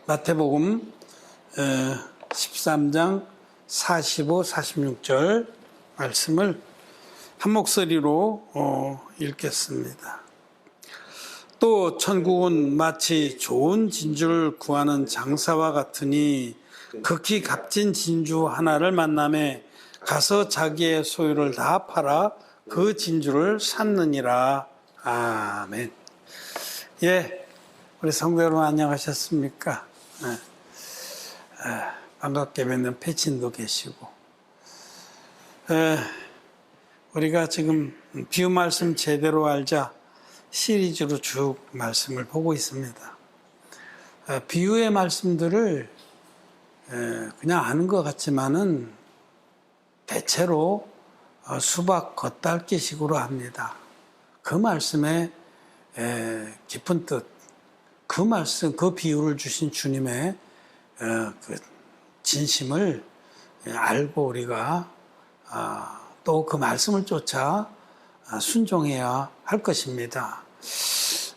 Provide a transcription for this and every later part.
마태복음 13장 45, 46절 말씀을 한 목소리로 읽겠습니다. 또 천국은 마치 좋은 진주를 구하는 장사와 같으니 극히 값진 진주 하나를 만나매 가서 자기의 소유를 다 팔아 그 진주를 샀느니라. 아멘. 예, 우리 성도 여러분 안녕하셨습니까? 반갑게 뵙는 패친도 계시고, 우리가 지금 비유 말씀 제대로 알자 시리즈로 쭉 말씀을 보고 있습니다. 비유의 말씀들을 그냥 아는 것 같지만은 대체로 수박 겉핥기식으로 합니다. 그 말씀의 깊은 뜻, 그 말씀, 그 비유를 주신 주님의 그 진심을 알고 우리가 또 그 말씀을 쫓아 순종해야 할 것입니다.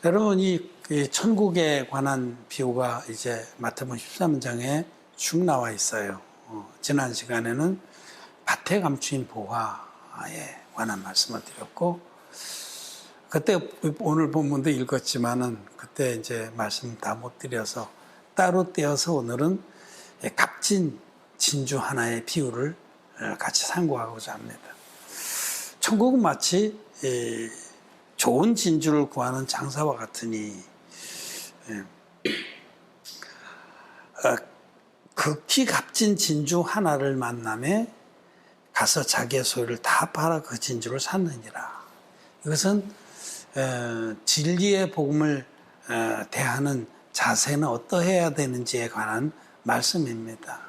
여러분, 이 천국에 관한 비유가 이제 마태복음 13장에 쭉 나와 있어요. 지난 시간에는 밭에 감추인 보화에 관한 말씀을 드렸고, 그때 오늘 본문도 읽었지만은 그때 이제 말씀 다 못 드려서 따로 떼어서 오늘은 값진 진주 하나의 비유를 같이 상고하고자 합니다. 천국은 마치 좋은 진주를 구하는 장사와 같으니 극히 값진 진주 하나를 만남에 가서 자기의 소유를 다 팔아 그 진주를 샀느니라. 이것은 진리의 복음을 대하는 자세는 어떠해야 되는지에 관한 말씀입니다.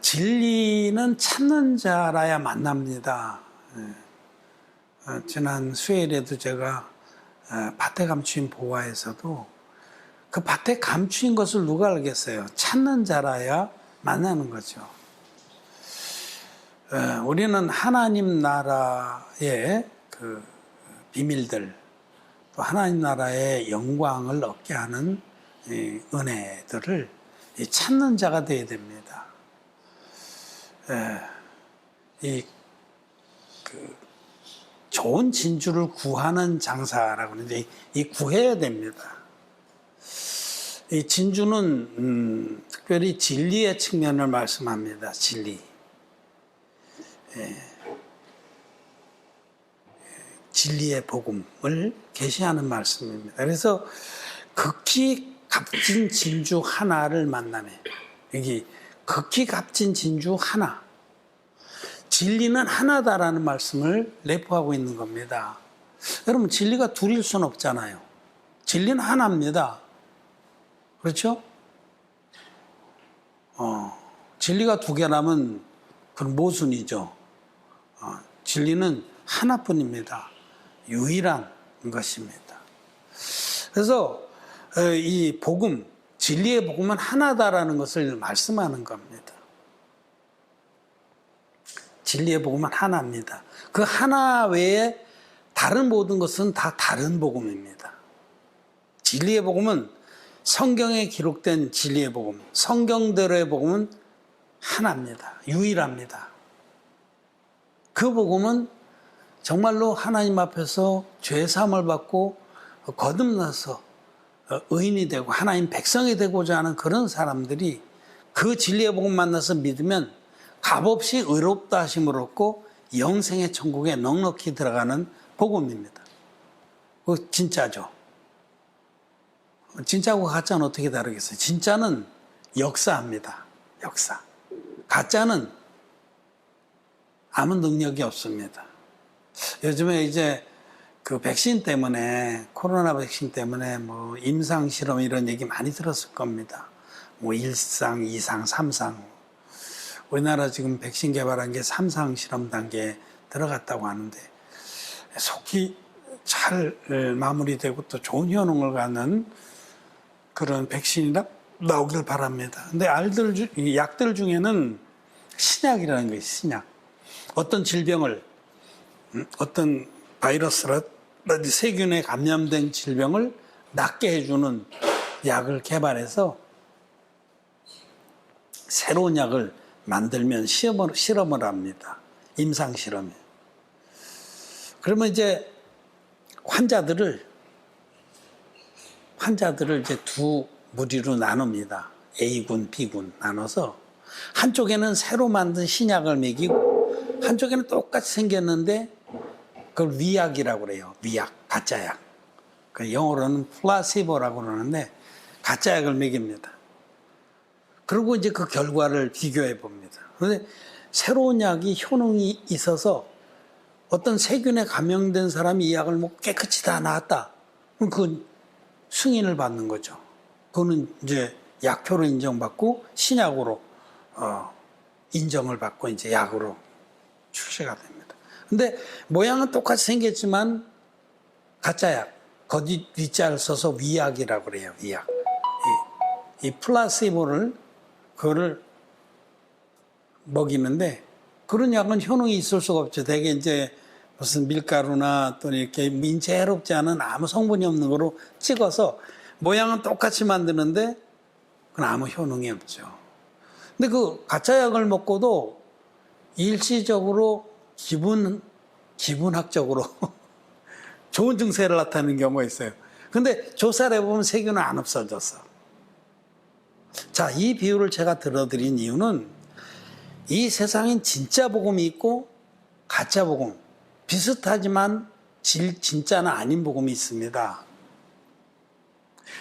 진리는 찾는 자라야 만납니다. 지난 수요일에도 제가 밭에 감추인 보화에서도 그 밭에 감추인 것을 누가 알겠어요? 찾는 자라야 만나는 거죠. 우리는 하나님 나라의 그 비밀들, 또 하나님 나라의 영광을 얻게 하는 은혜들을 찾는 자가 되어야 됩니다. 좋은 진주를 구하는 장사라고 하는데 이 구해야 됩니다. 이 진주는 특별히 진리의 측면을 말씀합니다. 진리. 진리의 복음을 계시하는 말씀입니다. 그래서 극히 값진 진주 하나를 만나매, 여기 극히 값진 진주 하나, 진리는 하나다라는 말씀을 내포하고 있는 겁니다. 여러분, 진리가 둘일 수는 없잖아요. 진리는 하나입니다. 그렇죠? 진리가 두 개라면 그건 모순이죠. 진리는 하나뿐입니다. 유일한 것입니다. 그래서 이 복음, 진리의 복음은 하나다라는 것을 말씀하는 겁니다. 진리의 복음은 하나입니다. 그 하나 외에 다른 모든 것은 다 다른 복음입니다. 진리의 복음은 성경에 기록된 진리의 복음, 성경대로의 복음은 하나입니다. 유일합니다. 그 복음은 정말로 하나님 앞에서 죄사함을 받고 거듭나서 의인이 되고 하나님 백성이 되고자 하는 그런 사람들이 그 진리의 복음 만나서 믿으면 값없이 의롭다 하심을 얻고 영생의 천국에 넉넉히 들어가는 복음입니다. 그거 진짜죠. 진짜하고 가짜는 어떻게 다르겠어요? 진짜는 역사합니다. 역사. 가짜는 아무 능력이 없습니다. 요즘에 이제 그 백신 때문에, 코로나 백신 때문에 뭐 임상 실험 이런 얘기 많이 들었을 겁니다. 뭐 1상, 2상, 3상. 우리나라 지금 백신 개발한 게 3상 실험 단계에 들어갔다고 하는데 속히 잘 마무리되고 또 좋은 효능을 갖는 그런 백신이 나오길 바랍니다. 근데 약들 중에는 신약이라는 것이 신약. 어떤 질병을, 어떤 바이러스라든지 세균에 감염된 질병을 낫게 해주는 약을 개발해서 새로운 약을 만들면 실험을 합니다. 임상 실험에. 그러면 이제 환자들을 이제 두 무리로 나눕니다. A군, B군 나눠서 한쪽에는 새로 만든 신약을 먹이고 한쪽에는 똑같이 생겼는데 그걸 위약이라고 그래요. 위약, 가짜약. 그 영어로는 플라시보라고 그러는데 가짜약을 먹입니다. 그리고 이제 그 결과를 비교해 봅니다. 그런데 새로운 약이 효능이 있어서 어떤 세균에 감염된 사람이 이 약을 먹고 깨끗이 다 나았다. 그럼 그건 승인을 받는 거죠. 그거는 이제 약효로 인정받고 신약으로 인정을 받고 이제 약으로 출시가 됩니다. 근데 모양은 똑같이 생겼지만 가짜약, 거기 위자를 써서 위약이라고 그래요. 위약. 이 플라시보를 그거를 먹이는데 그런 약은 효능이 있을 수가 없죠. 대개 이제 무슨 밀가루나 또 이렇게 인체에 해롭지 않은 아무 성분이 없는 거로 찍어서 모양은 똑같이 만드는데 그건 아무 효능이 없죠. 근데 그 가짜 약을 먹고도 일시적으로 기분학적으로 좋은 증세를 나타내는 경우가 있어요. 근데 조사를 해보면 세균은 안 없어졌어. 자, 이 비유를 제가 들어드린 이유는 이 세상엔 진짜 복음이 있고 가짜 복음, 비슷하지만 진짜는 아닌 복음이 있습니다.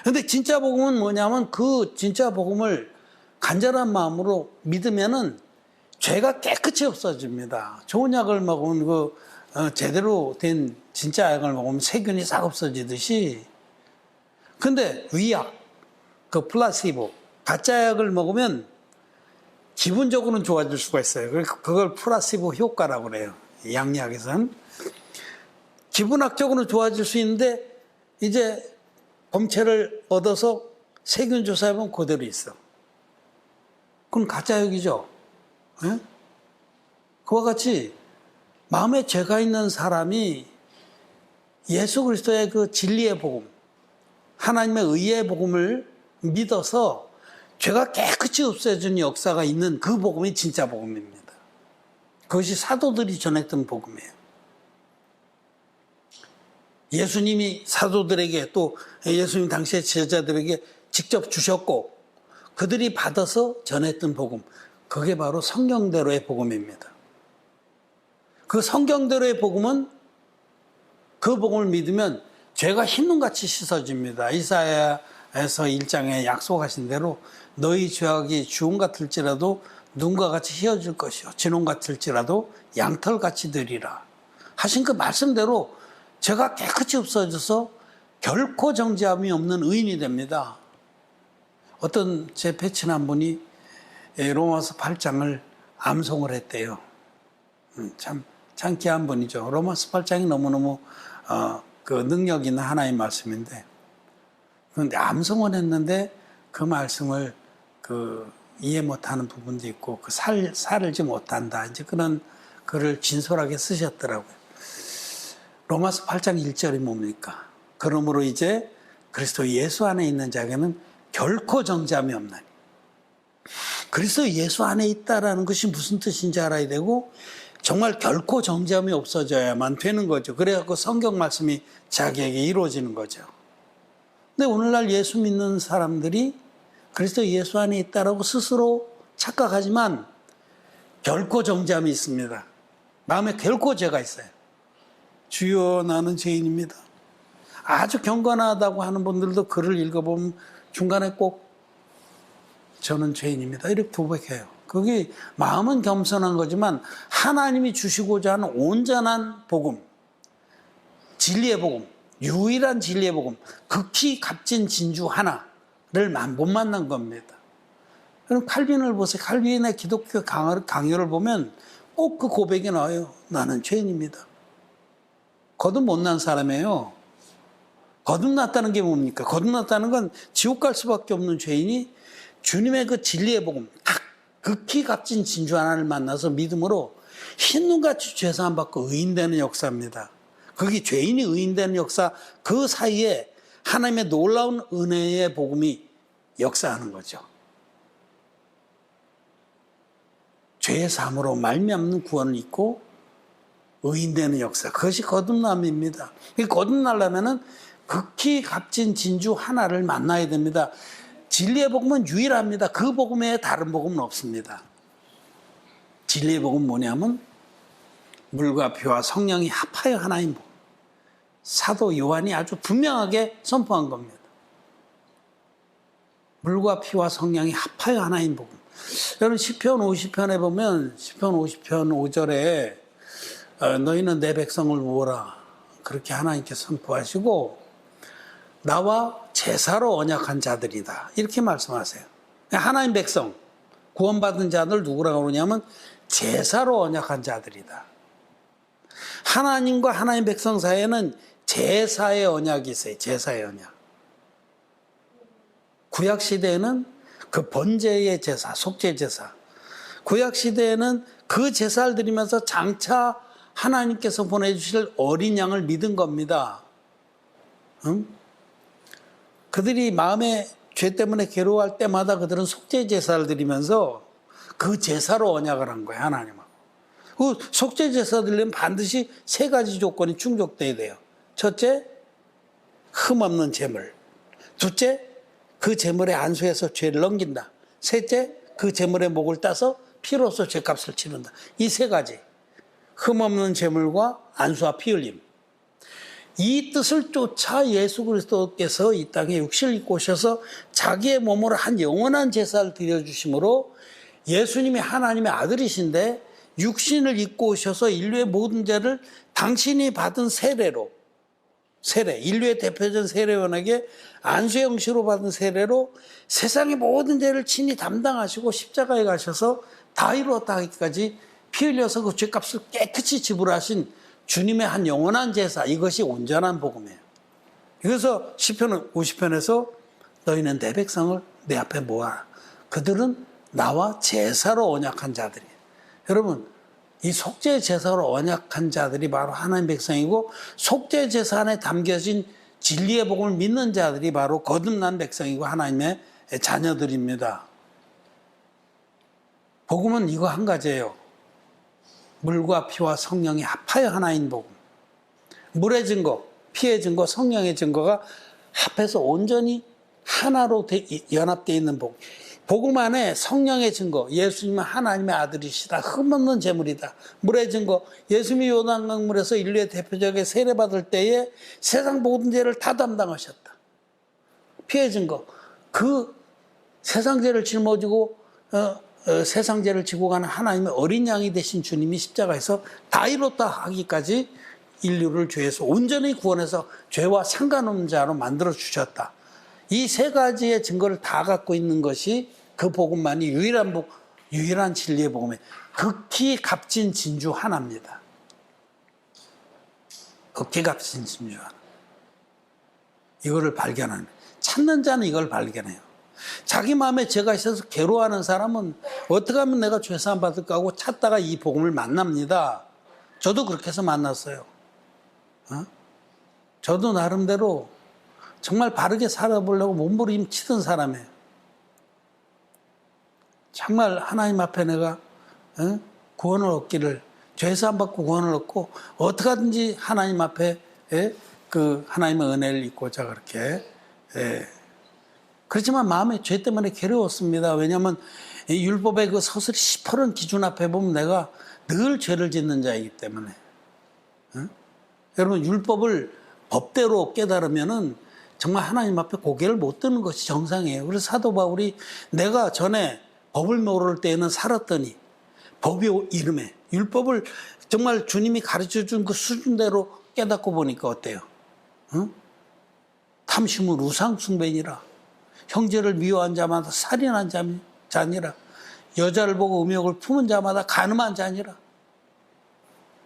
그런데 진짜 복음은 뭐냐면 그 진짜 복음을 간절한 마음으로 믿으면은 죄가 깨끗이 없어집니다. 좋은 약을 먹으면 제대로 된 진짜 약을 먹으면 세균이 싹 없어지듯이. 근데 위약, 그 플라시보, 가짜 약을 먹으면 기분적으로는 좋아질 수가 있어요. 그걸 플라시보 효과라고 그래요. 양약에서는. 기분학적으로는 좋아질 수 있는데 이제 검체를 얻어서 세균 조사해보면 그대로 있어. 그건 가짜 약이죠. 네? 그와 같이 마음에 죄가 있는 사람이 예수 그리스도의 그 진리의 복음, 하나님의 의의 복음을 믿어서 죄가 깨끗이 없어지는 역사가 있는 그 복음이 진짜 복음입니다. 그것이 사도들이 전했던 복음이에요. 예수님이 사도들에게 또 예수님 당시의 제자들에게 직접 주셨고 그들이 받아서 전했던 복음, 그게 바로 성경대로의 복음입니다. 그 성경대로의 복음은 그 복음을 믿으면 죄가 흰눈같이 씻어집니다. 이사야에서 1장에 약속하신 대로 너희 죄악이 주홍 같을지라도 눈과 같이 휘어질 것이요 진홍 같을지라도 양털같이 되리라 하신 그 말씀대로 죄가 깨끗이 없어져서 결코 정죄함이 없는 의인이 됩니다. 어떤 제 패친한 분이 로마서 8장을 암송을 했대요. 참 귀한 분이죠. 로마서 8장이 너무너무 그 능력 있는 하나의 말씀인데, 그런데 암송을 했는데 그 말씀을 이해 못하는 부분도 있고 살지 못한다. 이제 그런 글을 진솔하게 쓰셨더라고요. 로마서 8장 1절이 뭡니까? 그러므로 이제 그리스도 예수 안에 있는 자에게는 결코 정죄함이 없나니. 그리스도 예수 안에 있다라는 것이 무슨 뜻인지 알아야 되고 정말 결코 정죄함이 없어져야만 되는 거죠. 그래갖고 성경 말씀이 자기에게 이루어지는 거죠. 근데 오늘날 예수 믿는 사람들이 그리스도 예수 안에 있다라고 스스로 착각하지만 결코 정죄함이 있습니다. 마음에 결코 죄가 있어요. 주여 나는 죄인입니다. 아주 경건하다고 하는 분들도 글을 읽어보면 중간에 꼭 저는 죄인입니다. 이렇게 고백해요. 그게 마음은 겸손한 거지만 하나님이 주시고자 하는 온전한 복음, 진리의 복음, 유일한 진리의 복음, 극히 값진 진주 하나를 못 만난 겁니다. 그럼 칼빈을 보세요. 칼빈의 기독교 강요를 보면 꼭 그 고백이 나와요. 나는 죄인입니다. 거듭 못난 사람이에요. 거듭났다는 게 뭡니까? 거듭났다는 건 지옥 갈 수밖에 없는 죄인이 주님의 그 진리의 복음, 딱 극히 값진 진주 하나를 만나서 믿음으로 흰눈같이 죄사함 받고 의인되는 역사입니다. 그게 죄인이 의인되는 역사, 그 사이에 하나님의 놀라운 은혜의 복음이 역사하는 거죠. 죄의 사함으로 말미암는 구원을 잊고 의인되는 역사, 그것이 거듭남입니다. 거듭나려면 극히 값진 진주 하나를 만나야 됩니다. 진리의 복음은 유일합니다. 그 복음 외에 다른 복음은 없습니다. 진리의 복음은 뭐냐면 물과 피와 성령이 합하여 하나인 복음. 사도 요한이 아주 분명하게 선포한 겁니다. 물과 피와 성령이 합하여 하나인 복음. 여러분 시편 50편에 보면 시편 50편 5절에 너희는 내 백성을 모으라 그렇게 하나님께 선포하시고 나와 제사로 언약한 자들이다 이렇게 말씀하세요. 하나님 백성 구원받은 자들 누구라고 그러냐면 제사로 언약한 자들이다. 하나님과 하나님 백성 사이에는 제사의 언약이 있어요. 제사의 언약. 구약 시대에는 그 번제의 제사, 속죄 제사. 구약 시대에는 그 제사를 드리면서 장차 하나님께서 보내주실 어린 양을 믿은 겁니다. 응? 그들이 마음에 죄 때문에 괴로워할 때마다 그들은 속죄 제사를 드리면서 그 제사로 언약을 한 거예요, 하나님하고. 그 속죄 제사 드리려면 반드시 세 가지 조건이 충족돼야 돼요. 첫째, 흠없는 제물. 둘째, 그 제물에 안수해서 죄를 넘긴다. 셋째, 그 제물의 목을 따서 피로써 죄값을 치른다. 이 세 가지. 흠없는 제물과 안수와 피 흘림. 이 뜻을 쫓아 예수 그리스도께서 이 땅에 육신을 입고 오셔서 자기의 몸으로 한 영원한 제사를 드려주심으로 예수님이 하나님의 아들이신데 육신을 입고 오셔서 인류의 모든 죄를 당신이 받은 세례로 세례, 인류의 대표적인 세례원에게 안수의 형식으로 받은 세례로 세상의 모든 죄를 친히 담당하시고 십자가에 가셔서 다 이루었다 하기까지 피 흘려서 그 죄값을 깨끗이 지불하신 주님의 한 영원한 제사, 이것이 온전한 복음이에요. 그래서 시편 50편에서 너희는 내 백성을 내 앞에 모아라. 그들은 나와 제사로 언약한 자들이에요. 여러분, 이 속죄 제사로 언약한 자들이 바로 하나님 백성이고 속죄 제사 안에 담겨진 진리의 복음을 믿는 자들이 바로 거듭난 백성이고 하나님의 자녀들입니다. 복음은 이거 한 가지예요. 물과 피와 성령이 합하여 하나인 복음. 물의 증거, 피의 증거, 성령의 증거가 합해서 온전히 하나로 연합되어 있는 복음. 복음 안에 성령의 증거, 예수님은 하나님의 아들이시다. 흠없는 제물이다. 물의 증거, 예수님이 요단강물에서 인류의 대표적인 세례받을 때에 세상 모든 죄를 다 담당하셨다. 피의 증거, 그 세상 죄를 짊어지고 세상 죄를 지고 가는 하나님의 어린 양이 되신 주님이 십자가에서 다 이뤘다 하기까지 인류를 죄에서 온전히 구원해서 죄와 상관없는 자로 만들어 주셨다. 이 세 가지의 증거를 다 갖고 있는 것이 그 복음만이 유일한 진리의 복음이에요. 극히 값진 진주 하나입니다. 극히 값진 진주 하나. 이거를 발견하는, 찾는 자는 이걸 발견해요. 자기 마음에 죄가 있어서 괴로워하는 사람은 어떻게 하면 내가 죄사함 받을까 하고 찾다가 이 복음을 만납니다. 저도 그렇게 해서 만났어요. 저도 나름대로 정말 바르게 살아보려고 몸부림치던 사람이에요. 정말 하나님 앞에 내가 구원을 얻기를, 죄사함 받고 구원을 얻고 어떻게 하든지 하나님 앞에 그 하나님의 은혜를 입고자 그렇게. 그렇지만 마음에 죄 때문에 괴로웠습니다. 왜냐하면 율법의 그 서슬이 시퍼런 기준 앞에 보면 내가 늘 죄를 짓는 자이기 때문에. 여러분, 율법을 법대로 깨달으면은 정말 하나님 앞에 고개를 못 드는 것이 정상이에요. 그래서 사도 바울이 내가 전에 법을 모를 때에는 살았더니 법의 이름에 율법을 정말 주님이 가르쳐준 그 수준대로 깨닫고 보니까 어때요? 탐심은 우상숭배니라. 형제를 미워한 자마다 살인한 자니라. 여자를 보고 음욕을 품은 자마다 간음한 자니라.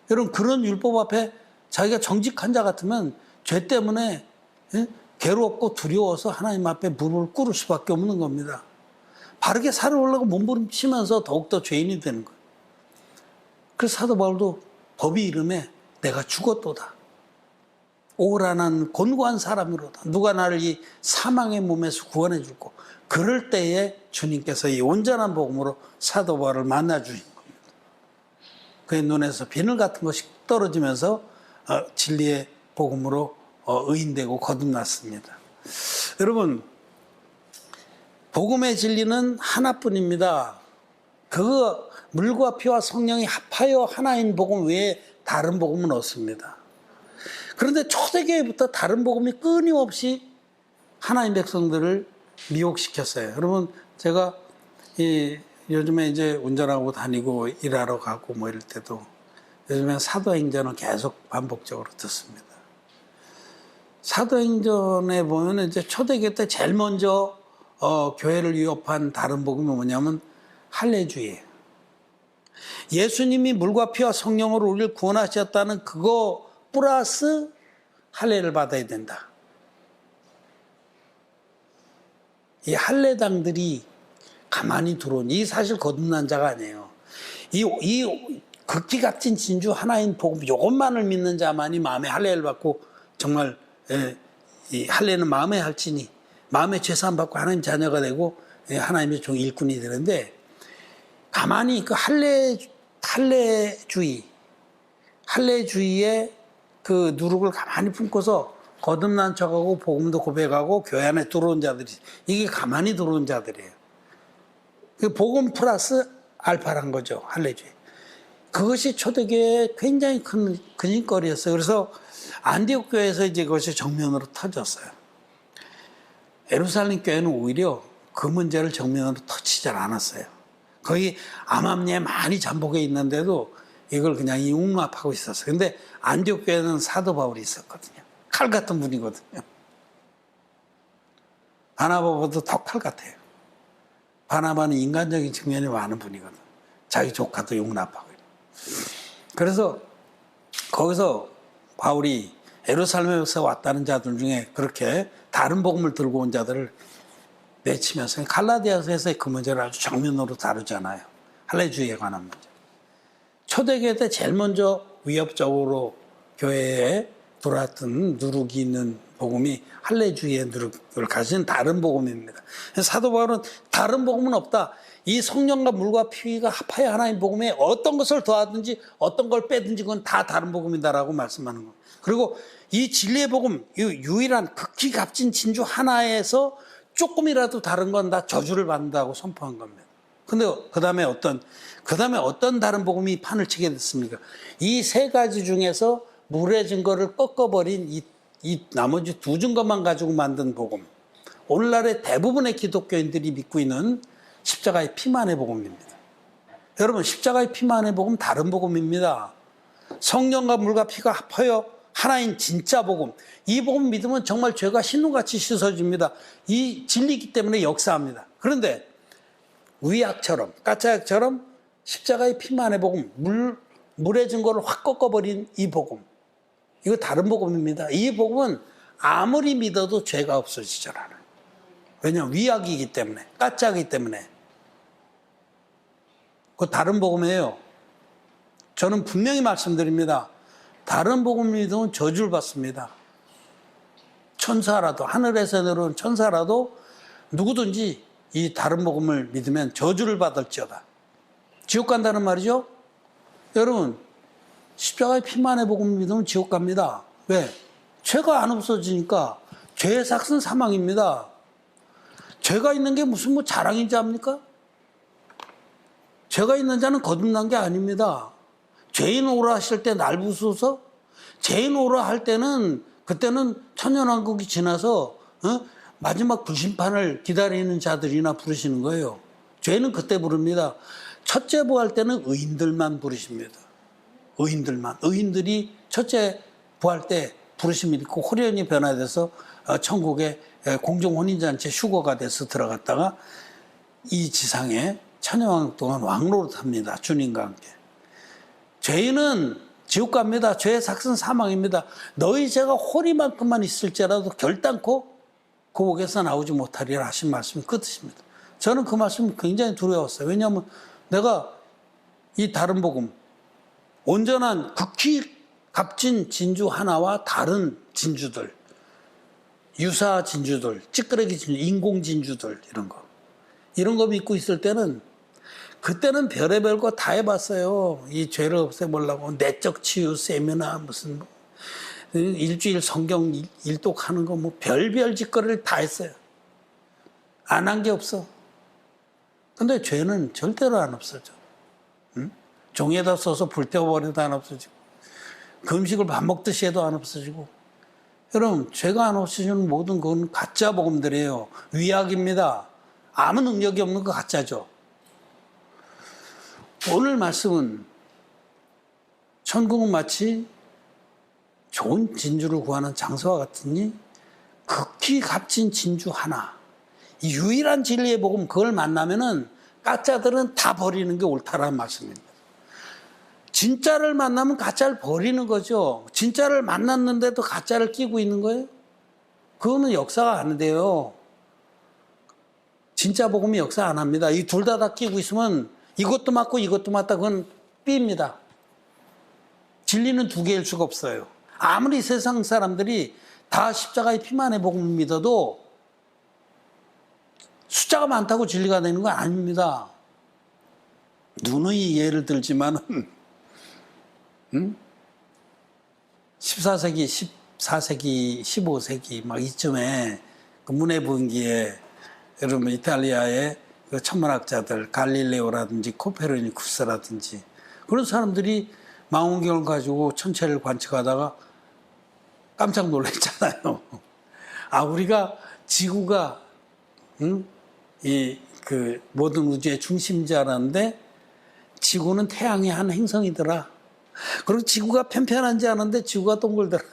여러분, 그런 율법 앞에 자기가 정직한 자 같으면 죄 때문에 괴롭고 두려워서 하나님 앞에 무릎을 꿇을 수밖에 없는 겁니다. 바르게 살아오려고 몸부림치면서 더욱더 죄인이 되는 거예요. 그래서 사도 바울도 법의 이름에 내가 죽었도다. 오라는 곤고한 사람이로다. 누가 나를 이 사망의 몸에서 구원해 줄고. 그럴 때에 주님께서 이 온전한 복음으로 사도 바울을 만나 주신 겁니다. 그의 눈에서 비늘 같은 것이 떨어지면서 진리의 복음으로 의인되고 거듭났습니다. 여러분, 복음의 진리는 하나뿐입니다. 그 물과 피와 성령이 합하여 하나인 복음 외에 다른 복음은 없습니다. 그런데 초대교회부터 다른 복음이 끊임없이 하나님 백성들을 미혹시켰어요. 여러분, 제가 요즘에 이제 운전하고 다니고 일하러 가고 뭐 이럴 때도 요즘에 사도행전을 계속 반복적으로 듣습니다. 사도행전에 보면 이제 초대교회 때 제일 먼저 교회를 위협한 다른 복음이 뭐냐면 할례주의예요. 예수님이 물과 피와 성령으로 우리를 구원하셨다는 그거 플러스 할례를 받아야 된다. 이 할례당들이 가만히 들어온, 이 사실 거듭난 자가 아니에요. 이 극기 값진 진주 하나인 복음, 이것만을 믿는 자만이 마음에 할례를 받고 정말 이 할례는 마음에 할지니 마음의 죄사함 받고 하나님 자녀가 되고 하나님의 종 일꾼이 되는데, 가만히 그 할례주의의 그 누룩을 가만히 품고서 거듭난 척하고 복음도 고백하고 교회 안에 들어온 자들이, 이게 가만히 들어온 자들이에요. 그 복음 플러스 알파란 거죠, 할례주의. 그것이 초대교회의 굉장히 큰 근심거리였어요. 그래서 안디옥 교회에서 이제 그것이 정면으로 터졌어요. 예루살렘 교회는 오히려 그 문제를 정면으로 터치지 않았어요. 거기 암암리에 많이 잠복해 있는데도 이걸 그냥 융납하고 있었어요. 근데 안디옥 교회는 사도 바울이 있었거든요. 칼 같은 분이거든요. 바나바보다 더 칼 같아요. 바나바는 인간적인 측면이 많은 분이거든. 자기 조카도 용납하고. 그래서 거기서 바울이 예루살렘에서 왔다는 자들 중에 그렇게 다른 복음을 들고 온 자들을 내치면서 갈라디아서에서 그 문제를 아주 정면으로 다루잖아요. 할례주의에 관한 문제. 초대교회 때 제일 먼저 위협적으로 교회에 들어왔던 누룩이 있는 복음이 할례주의의 누룩을 가진 다른 복음입니다. 사도 바울은 다른 복음은 없다. 이 성령과 물과 피가 합하여 하나님 복음에 어떤 것을 더하든지 어떤 걸 빼든지 그건 다 다른 복음이다라고 말씀하는 겁니다. 그리고 이 진리의 복음, 이 유일한 극히 값진 진주 하나에서 조금이라도 다른 건 다 저주를 받는다고 선포한 겁니다. 근데 그 다음에 어떤 다른 복음이 판을 치게 됐습니까? 이 세 가지 중에서 물의 증거를 꺾어버린 이 나머지 두 증거만 가지고 만든 복음. 오늘날의 대부분의 기독교인들이 믿고 있는 십자가의 피만의 복음입니다. 여러분, 십자가의 피만의 복음 다른 복음입니다. 성령과 물과 피가 합하여 하나인 진짜 복음. 이 복음 믿으면 정말 죄가 신눈같이 씻어집니다. 이 진리이기 때문에 역사합니다. 그런데 위약처럼, 가짜약처럼 십자가의 피만의 복음, 물의 증거를 확 꺾어버린 이 복음. 이거 다른 복음입니다. 이 복음은 아무리 믿어도 죄가 없어지지 않아요. 왜냐하면 위약이기 때문에, 가짜이기 때문에. 그 다른 복음이에요. 저는 분명히 말씀드립니다. 다른 복음을 믿으면 저주를 받습니다. 천사라도, 하늘에서 내려온 천사라도 누구든지 이 다른 복음을 믿으면 저주를 받을지어다. 지옥 간다는 말이죠. 여러분, 십자가의 피만의 복음을 믿으면 지옥 갑니다. 왜? 죄가 안 없어지니까. 죄의 삭은 사망입니다. 죄가 있는 게 무슨 뭐 자랑인지 압니까? 죄가 있는 자는 거듭난 게 아닙니다. 죄인 오라 하실 때 날 부수서, 죄인 오라 할 때는 그때는 천년왕국이 지나서 마지막 불심판을 기다리는 자들이나 부르시는 거예요. 죄는 그때 부릅니다. 첫째 부활 때는 의인들만 부르십니다. 의인들만. 의인들이 첫째 부활 때 부르심이 있고 호련히 변화돼서 천국에 공정혼인잔치 휴거가 돼서 들어갔다가 이 지상에 천년왕국 동안 왕노릇합니다. 주님과 함께. 죄인은 지옥 갑니다. 죄의 삭은 사망입니다. 너희 죄가 호리만큼만 있을지라도 결단코 그 옥에서 나오지 못하리라 하신 말씀이 끝입니다. 저는 그 말씀이 굉장히 두려웠어요. 왜냐하면 내가 이 다른 복음, 온전한 극히 값진 진주 하나와 다른 진주들, 유사 진주들, 찌끄레기 진주, 인공 진주들 이런 거 믿고 있을 때는 그때는 별의별 거 다 해봤어요. 이 죄를 없애보려고 내적 치유 세미나 무슨 뭐 일주일 성경 일독하는 거 뭐 별별 짓거리를 다 했어요. 안 한 게 없어. 근데 죄는 절대로 안 없어져. 응? 종이에다 써서 불태워버려도 안 없어지고 금식을 밥 먹듯이 해도 안 없어지고. 여러분, 죄가 안 없어지는 모든 건 가짜 복음들이에요. 위약입니다. 아무 능력이 없는 거 가짜죠. 오늘 말씀은 천국은 마치 좋은 진주를 구하는 장소와 같으니 극히 값진 진주 하나, 이 유일한 진리의 복음, 그걸 만나면은 가짜들은 다 버리는 게 옳다라는 말씀입니다. 진짜를 만나면 가짜를 버리는 거죠. 진짜를 만났는데도 가짜를 끼고 있는 거예요? 그거는 역사가 안 돼요. 진짜 복음이 역사 안 합니다. 이 둘 다 끼고 있으면 이것도 맞고 이것도 맞다. 그건 삐입니다. 진리는 두 개일 수가 없어요. 아무리 세상 사람들이 다 십자가의 피만의 복음을 믿어도 숫자가 많다고 진리가 되는 건 아닙니다. 누누이 예를 들지만은 14세기, 14세기, 15세기 막 이쯤에 그 문해분기에 여러분 이탈리아의 그 천문학자들 갈릴레오라든지 코페르니쿠스라든지 그런 사람들이 망원경을 가지고 천체를 관측하다가 깜짝 놀랐잖아요. 아, 우리가 지구가 그 모든 우주의 중심지 알았는데 지구는 태양의 한 행성이더라. 그리고 지구가 편편한지 아는데 지구가 동글더라.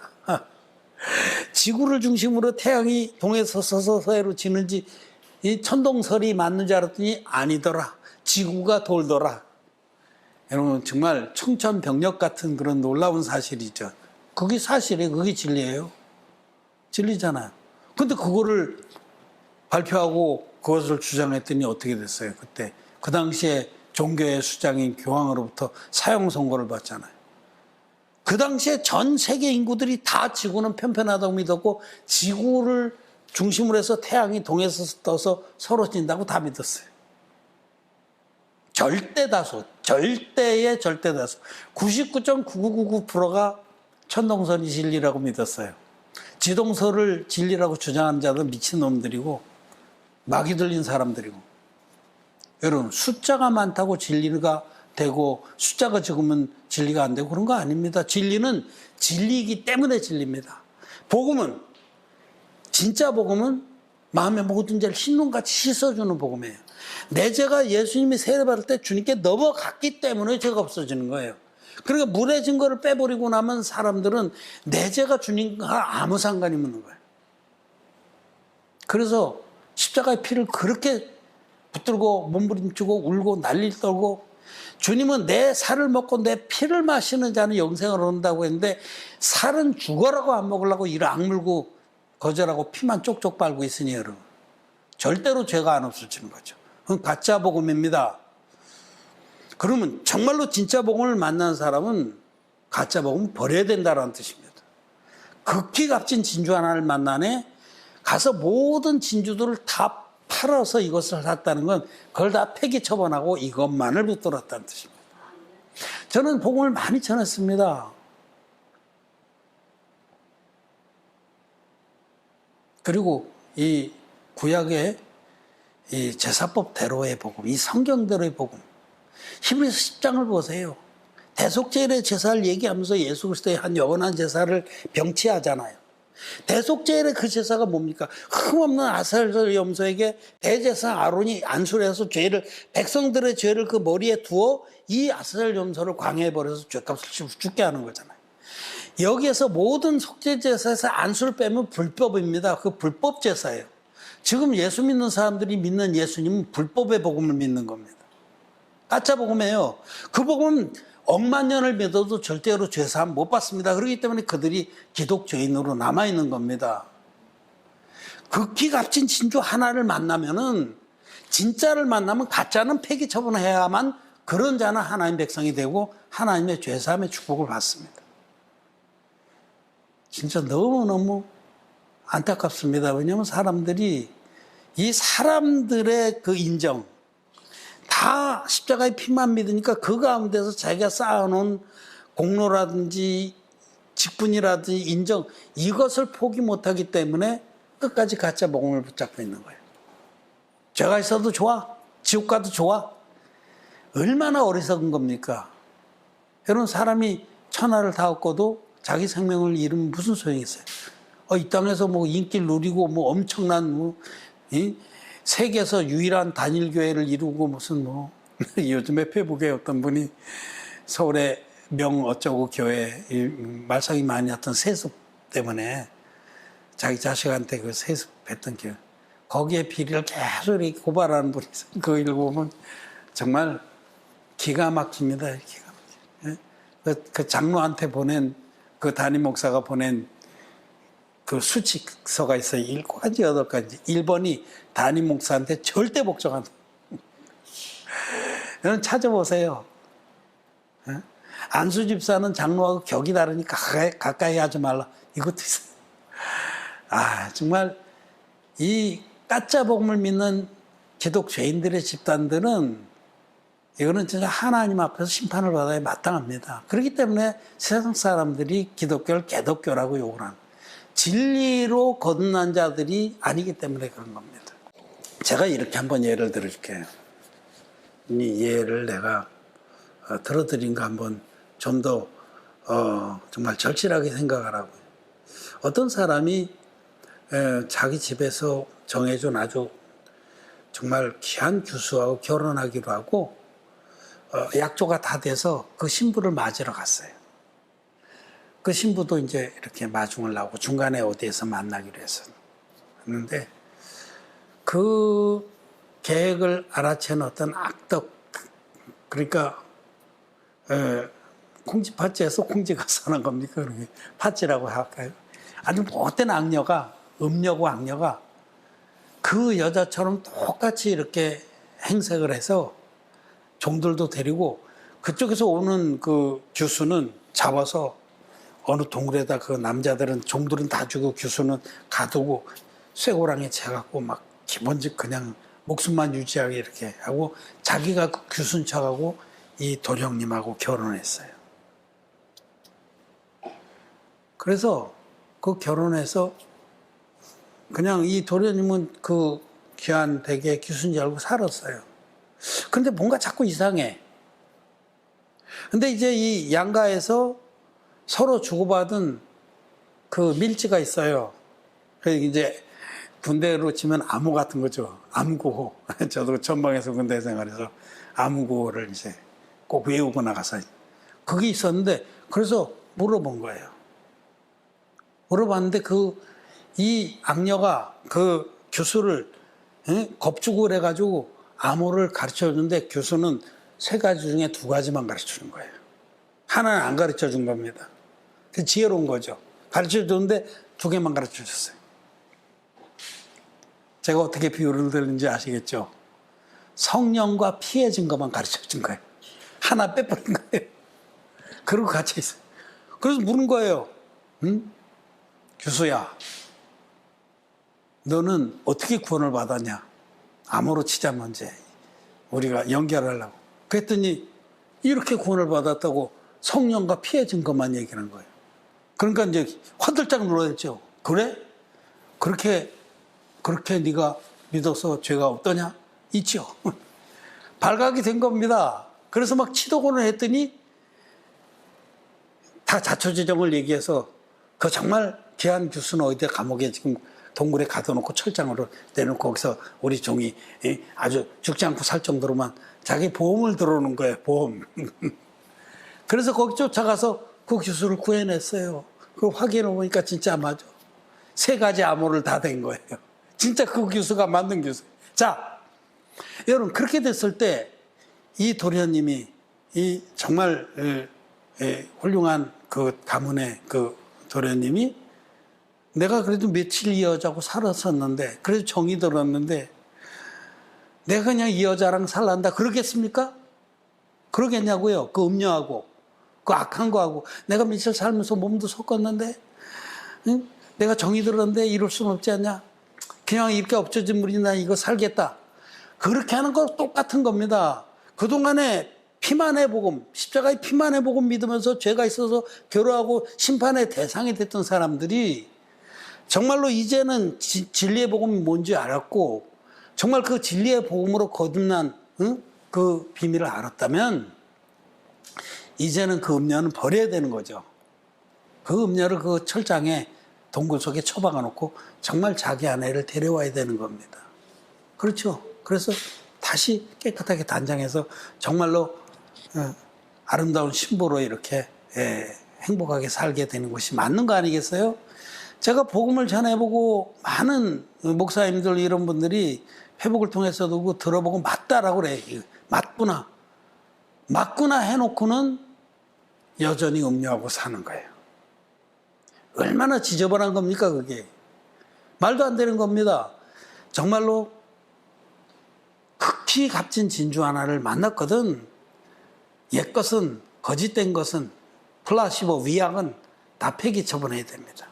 지구를 중심으로 태양이 동에서 서서 서해로 지는지 이 천동설이 맞는지 알았더니 아니더라. 지구가 돌더라. 여러분 정말 청천벽력 같은 그런 놀라운 사실이죠. 그게 사실이에요. 그게 진리예요. 진리잖아요. 근데 그거를 발표하고 그것을 주장했더니 어떻게 됐어요? 그때 그 당시에 종교의 수장인 교황으로부터 사형 선고를 받잖아요. 그 당시에 전 세계 인구들이 다 지구는 편편하다고 믿었고 지구를 중심으로 해서 태양이 동에서 떠서 서로 진다고 다 믿었어요. 절대다수, 절대의 절대다수 99.9999%가 천동설이 진리라고 믿었어요. 지동설을 진리라고 주장하는 자들은 미친놈들이고 마귀 들린 사람들이고. 여러분, 숫자가 많다고 진리가 되고 숫자가 적으면 진리가 안 되고 그런 거 아닙니다. 진리는 진리이기 때문에 진리입니다. 복음은, 진짜 복음은 마음의 모든 죄를 흰눈같이 씻어주는 복음이에요. 내 죄가 예수님이 세례받을 때 주님께 넘어갔기 때문에 죄가 없어지는 거예요. 그러니까 물의 증거를 빼버리고 나면 사람들은 내 죄가 주님과 아무 상관이 없는 거예요. 그래서 십자가의 피를 그렇게 붙들고 몸부림치고 울고 난리를 떨고 주님은 내 살을 먹고 내 피를 마시는 자는 영생을 얻는다고 했는데 살은 죽어라고 안 먹으려고 이를 악물고 거절하고 피만 쪽쪽 빨고 있으니 여러분 절대로 죄가 안 없어지는 거죠. 그건 가짜 복음입니다. 그러면 정말로 진짜 복음을 만난 사람은 가짜 복음을 버려야 된다는 뜻입니다. 극히 값진 진주 하나를 만나네 가서 모든 진주들을 다 팔아서 이것을 샀다는 건 그걸 다 폐기 처분하고 이것만을 붙들었다는 뜻입니다. 저는 복음을 많이 전했습니다. 그리고 이 구약의 이 제사법대로의 복음, 이 성경대로의 복음, 히브리서 10장을 보세요. 대속제일의 제사를 얘기하면서 예수 그리스도의 한 영원한 제사를 병치하잖아요. 대속제일의 그 제사가 뭡니까? 흠없는 아스라엘 염소에게 대제사 아론이 안수해서 죄를 백성들의 죄를 그 머리에 두어 이 아스라엘 염소를 광야에 버려서 죄값을 죽게 하는 거잖아요. 여기에서 모든 속죄제사에서 안수를 빼면 불법입니다. 그 불법 제사예요. 지금 예수 믿는 사람들이 믿는 예수님은 불법의 복음을 믿는 겁니다. 가짜 복음이에요. 그 복음은 억만 년을 믿어도 절대로 죄사함 못 받습니다. 그렇기 때문에 그들이 기독교인으로 남아있는 겁니다. 극히 값진 진주 하나를 만나면은 진짜를 만나면 가짜는 폐기 처분해야만 그런 자는 하나님 백성이 되고 하나님의 죄사함의 축복을 받습니다. 진짜 너무너무 안타깝습니다. 왜냐하면 사람들이 이 사람들의 그 인정, 다 십자가의 피만 믿으니까 그 가운데서 자기가 쌓아놓은 공로라든지 직분이라든지 인정, 이것을 포기 못하기 때문에 끝까지 가짜 복음을 붙잡고 있는 거예요. 죄가 있어도 좋아, 지옥 가도 좋아. 얼마나 어리석은 겁니까? 여러분, 사람이 천하를 다 얻고도 자기 생명을 잃으면 무슨 소용이 있어요? 이 땅에서 뭐 인기를 누리고 뭐 엄청난 세계에서 유일한 단일교회를 이루고 무슨 뭐 요즘에 페북에 어떤 분이 서울의 명 어쩌고 교회 말썽이 많이 났던 세습 때문에 자기 자식한테 그 세습했던 교회, 거기에 비리를 계속 이렇게 고발하는 분이 있어요. 그거 읽어보면 정말 기가 막힙니다. 기가 막혀요. 그 장로한테 보낸, 그 담임 목사가 보낸 그 수칙서가 있어요. 7가지, 8가지. 1번이 담임 목사한테 절대 복종한다. 여러분 찾아보세요. 안수 집사는 장로하고 격이 다르니까 가까이 하지 말라. 이것도 있어요. 정말 이 가짜 복음을 믿는 기독교인들의 집단들은 이거는 진짜 하나님 앞에서 심판을 받아야 마땅합니다. 그렇기 때문에 세상 사람들이 기독교를 개독교라고 욕을 하는, 진리로 거듭난 자들이 아니기 때문에 그런 겁니다. 제가 이렇게 한번 예를 들어줄게요. 이 예를 내가 들어드린 거 한번 좀 더 정말 절실하게 생각하라고요. 어떤 사람이 자기 집에서 정해준 아주 정말 귀한 교수하고 결혼하기로 하고 약조가 다 돼서 그 신부를 맞으러 갔어요. 그 신부도 이제 이렇게 마중을 나오고 중간에 어디에서 만나기로 했었는데, 그 계획을 알아챈 어떤 악덕, 그러니까 콩쥐 팥쥐에서 콩쥐가 사는 겁니까? 팥쥐라고 할까요? 아주 못된 악녀가, 음녀고 악녀가 그 여자처럼 똑같이 이렇게 행색을 해서 종들도 데리고 그쪽에서 오는 그 교수는 잡아서 어느 동굴에다, 그 남자들은, 종들은 다 주고 교수는 가두고 쇠고랑에 채갖고 막 기본적 그냥 목숨만 유지하게 이렇게 하고 자기가 그 교수인 척하고 이 도령님하고 결혼했어요. 그래서 그 결혼해서 그냥 이 도령님은 그 귀한 댁에 교수인 줄 알고 살았어요. 근데 뭔가 자꾸 이상해. 근데 이제 이 양가에서 서로 주고받은 그 밀지가 있어요. 그래서 이제 군대로 치면 암호 같은 거죠. 암구호. 저도 전방에서 군대 생활해서 암구호를 이제 꼭 외우고 나가서 그게 있었는데, 그래서 물어본 거예요. 물어봤는데 이 악녀가 그 교수를 겁주고 그래가지고 암호를 가르쳐 주는데 교수는 3가지 중에 2가지만 가르쳐 주는 거예요. 하나는 안 가르쳐 준 겁니다. 그 지혜로운 거죠. 가르쳐 줬는데 2개만 가르쳐 줬어요. 제가 어떻게 비유를 들는지 아시겠죠? 성령과 피의 증거만 가르쳐 준 거예요. 하나 빼버린 거예요. 그러고 갇혀 있어요. 그래서 물은 거예요. 교수야, 너는 어떻게 구원을 받았냐? 암호로 치자 먼저 우리가 연결하려고. 그랬더니 이렇게 구원을 받았다고 성령과 피의 증거만 얘기하는 거예요. 그러니까 이제 화들짝 놀랐죠. 그래? 그렇게 네가 믿어서 죄가 없더냐? 있죠. 발각이 된 겁니다. 그래서 막 치도곤을 했더니 다 자초지종을 얘기해서 그 정말 귀한 교수는 어디에 감옥에 지금 동굴에 가둬놓고 철장으로 내놓고 거기서 우리 종이 아주 죽지 않고 살 정도로만 자기 보험을 들어오는 거예요. 보험. 그래서 거기 쫓아가서 그 교수를 구해냈어요. 그걸 확인해 보니까 진짜 맞아. 3가지 암호를 다 된 거예요. 진짜 그 교수가 만든 교수. 자, 여러분, 그렇게 됐을 때 이 도련님이 이 정말 훌륭한 그 가문의 그 도련님이 내가 그래도 며칠 이 여자하고 살았었는데, 그래도 정이 들었는데 내가 그냥 이 여자랑 살란다 그러겠습니까? 그러겠냐고요. 그 음녀하고 그 악한 거하고 내가 며칠 살면서 몸도 섞었는데 응? 내가 정이 들었는데 이럴 수는 없지 않냐? 그냥 이렇게 엎쳐진 물이 나 이거 살겠다. 그렇게 하는 거 똑같은 겁니다. 그동안에 피만의 복음, 십자가의 피만의 복음 믿으면서 죄가 있어서 결혼하고 심판의 대상이 됐던 사람들이 정말로 이제는 진리의 복음이 뭔지 알았고 정말 그 진리의 복음으로 거듭난 그 비밀을 알았다면 이제는 그 음녀는 버려야 되는 거죠. 그 음녀를 그 철장에 동굴 속에 처박아 놓고 정말 자기 아내를 데려와야 되는 겁니다. 그렇죠. 그래서 다시 깨끗하게 단장해서 정말로 아름다운 신부로 이렇게 행복하게 살게 되는 것이 맞는 거 아니겠어요? 제가 복음을 전해보고 많은 목사님들 이런 분들이 회복을 통해서도 들어보고 맞다라고 그래. 맞구나 해놓고는 여전히 음료하고 사는 거예요. 얼마나 지저분한 겁니까 그게. 말도 안 되는 겁니다. 정말로 극히 값진 진주 하나를 만났거든. 옛것은 거짓된 것은 플라시보 위약은 다 폐기 처분해야 됩니다.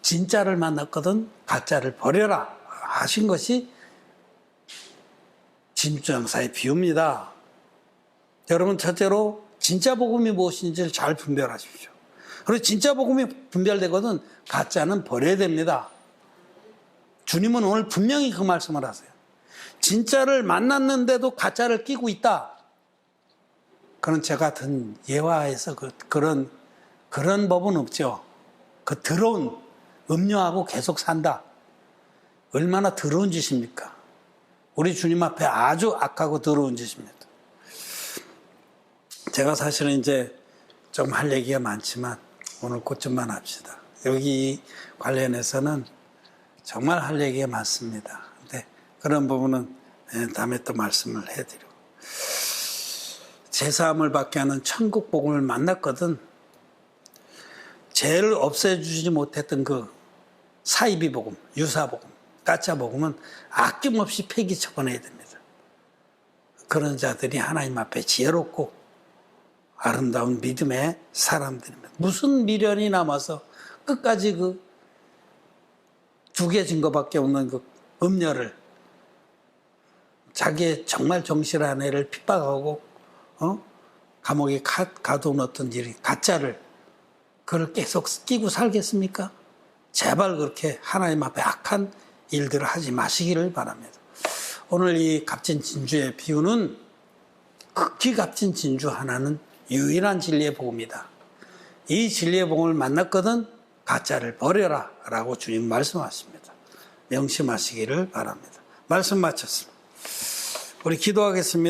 진짜를 만났거든 가짜를 버려라 하신 것이 진주장사의 비유입니다. 여러분 첫째로 진짜 복음이 무엇인지를 잘 분별하십시오. 그리고 진짜 복음이 분별되거든 가짜는 버려야 됩니다. 주님은 오늘 분명히 그 말씀을 하세요. 진짜를 만났는데도 가짜를 끼고 있다. 그런 저 같은 예화에서 그런 법은 없죠. 그 더러운 음료하고 계속 산다. 얼마나 더러운 짓입니까? 우리 주님 앞에 아주 악하고 더러운 짓입니다. 제가 사실은 이제 좀 할 얘기가 많지만 오늘 그것좀만 합시다. 여기 관련해서는 정말 할 얘기가 많습니다. 근데 그런 부분은 다음에 또 말씀을 해드리고. 제사함을 받게 하는 천국 복음을 만났거든. 죄를 없애주지 못했던 그 사이비 복음, 유사 복음, 가짜 복음은 아낌없이 폐기 처분해야 됩니다. 그런 자들이 하나님 앞에 지혜롭고 아름다운 믿음의 사람들입니다. 무슨 미련이 남아서 끝까지 그 두개 증거밖에 없는 그 음녀를 자기의 정말 정실한 애를 핍박하고 감옥에 가둬놓던 일이 가짜를 그걸 계속 끼고 살겠습니까? 제발 그렇게 하나님 앞에 악한 일들을 하지 마시기를 바랍니다. 오늘 이 값진 진주의 비유는 극히 값진 진주 하나는 유일한 진리의 복음이다. 이 진리의 복음을 만났거든 가짜를 버려라 라고 주님 말씀하십니다. 명심하시기를 바랍니다. 말씀 마쳤습니다. 우리 기도하겠습니다.